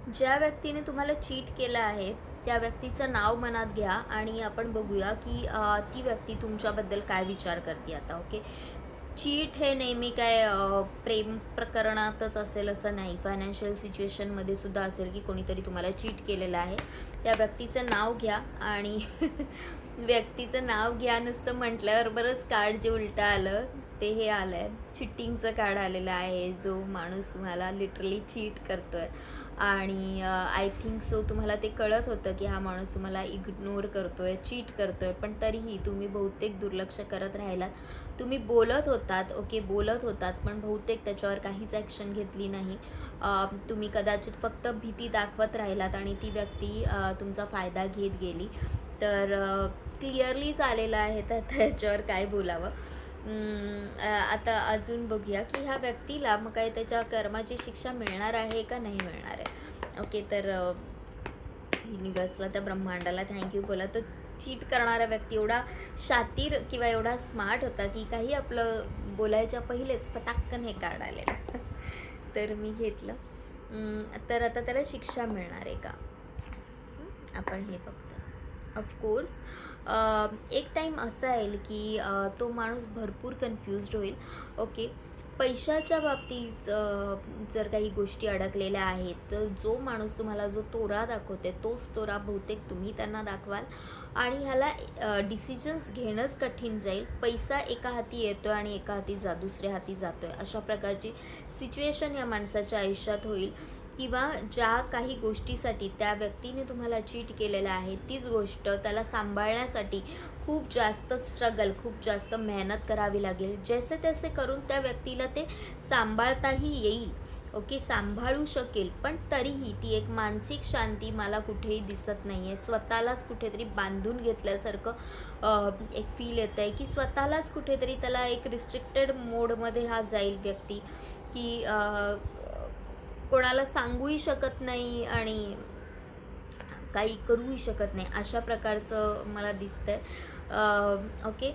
ज्या व्यक्तीने तुम्हाला चीट केलं आहे, त्या व्यक्तीचं नाव मनात घ्या आणि आपण बघूया की ती व्यक्ती तुमच्याबद्दल काय विचार करते आता. ओके. चीट हे नेहमी काय प्रेम प्रकरणातच असेल असं नाही. फायनान्शियल सिच्युएशनमध्ये सुद्धा असेल की कोणीतरी तुम्हाला चीट केलेलं आहे. त्या व्यक्तीचं नाव घ्या आणि व्यक्तीचं नाव घ्या नुसतं म्हटल्यावर बरंच कार्ड जे उलटं आलं ते हे आलं आहे, चिटिंगचं कार्ड आलेलं आहे. जो माणूस तुम्हाला लिटरली चीट करतो आहे आणि आय थिंक सो तुम्हाला ते कळत होतं की हा माणूस तुम्हाला इग्नोर करतो आहे, चीट करतो आहे, पण तरीही तुम्ही बहुतेक दुर्लक्ष करत राहिलात. तुम्ही बोलत होतात, ओके, बोलत होतात, पण बहुतेक त्याच्यावर काहीच ॲक्शन घेतली नाही. तुम्ही कदाचित फक्त भीती दाखवत राहिलात आणि ती व्यक्ती तुमचा फायदा घेत गेली. तर क्लिअरलीच आलेलं आहे, तर त्याच्यावर काय बोलावं. आता अजून बघूया की ह्या व्यक्तीला मग काय त्याच्या कर्माची शिक्षा मिळणार आहे का नाही मिळणार आहे. ओके, तर युनिवर्सला, त्या ब्रह्मांडाला थँक्यू बोला. तो चीट करणारा व्यक्ती एवढा शातीर किंवा एवढा स्मार्ट होता की काही आपलं बोलायच्या पहिलेच पटाक्कन हे कार्ड आलेलं. तर मी घेतलं. तर आता त्याला शिक्षा मिळणार आहे का, आपण हे बघतो. ऑफकोर्स एक टाईम असा येईल की तो माणूस भरपूर कन्फ्युज्ड होईल. ओके. पैशाच्या बाबतीत जर काही गोष्टी अडकलेल्या आहेत, तर जो माणूस तुम्हाला जो तोरा दाखवते तोच तोरा बहुतेक तुम्ही त्यांना दाखवाल आणि ह्याला डिसिजन्स घेणंच कठीण जाईल. पैसा एका हाती येतो आहे आणि एका हाती दुसऱ्या हाती जातो आहे, अशा प्रकारची सिच्युएशन या माणसाच्या आयुष्यात होईल. किंवा ज्या काही गोष्टीसाठी त्या व्यक्तीने तुम्हाला चीट केलेलं आहे तीच गोष्ट त्याला सांभाळण्यासाठी खूप जास्त स्ट्रगल, खूप जास्त मेहनत करावी लागेल. जैसे तसे करून त्या व्यक्तीला ते सांभाळताही येईल. ओके, सांभाळू शकेल, पण तरीही ती एक मानसिक शांती मला कुठेही दिसत नाही आहे. स्वतःलाच कुठेतरी बांधून घेतल्यासारखं एक फील येतं आहे की स्वतःलाच कुठेतरी त्याला एक रिस्ट्रिक्टेड मोडमध्ये हा जाईल व्यक्ती की कोणाला सांगूही शकत नाही आणि काही करूही शकत नाही, अशा प्रकारचं मला दिसतंय. ओके.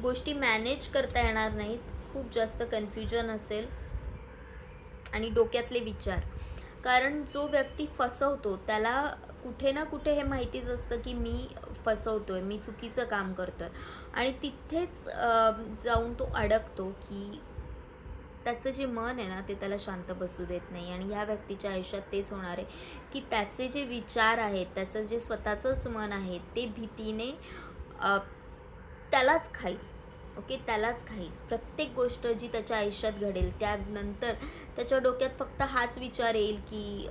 गोष्टी मॅनेज करता येणार नाहीत, खूप जास्त कन्फ्युजन असेल आणि डोक्यातले विचार. कारण जो व्यक्ती फसवतो त्याला कुठे ना कुठे हे माहितीच असतं की मी फसवतोय, मी चुकीचं काम करतोय आणि तिथेच जाऊन तो अडकतो की त्याचं जे मन आहे ना ते त्याला शांत बसू देत नाही. आणि ह्या व्यक्तीच्या आयुष्यात तेच होणार आहे की त्याचे जे विचार आहेत, त्याचं जे स्वतःचंच मन आहे ते भीतीने त्यालाच खाईल. ओके, त्यालाच खाईल. प्रत्येक गोष्ट जी त्याच्या आयुष्यात घडेल त्यानंतर त्याच्या डोक्यात फक्त हाच विचार येईल की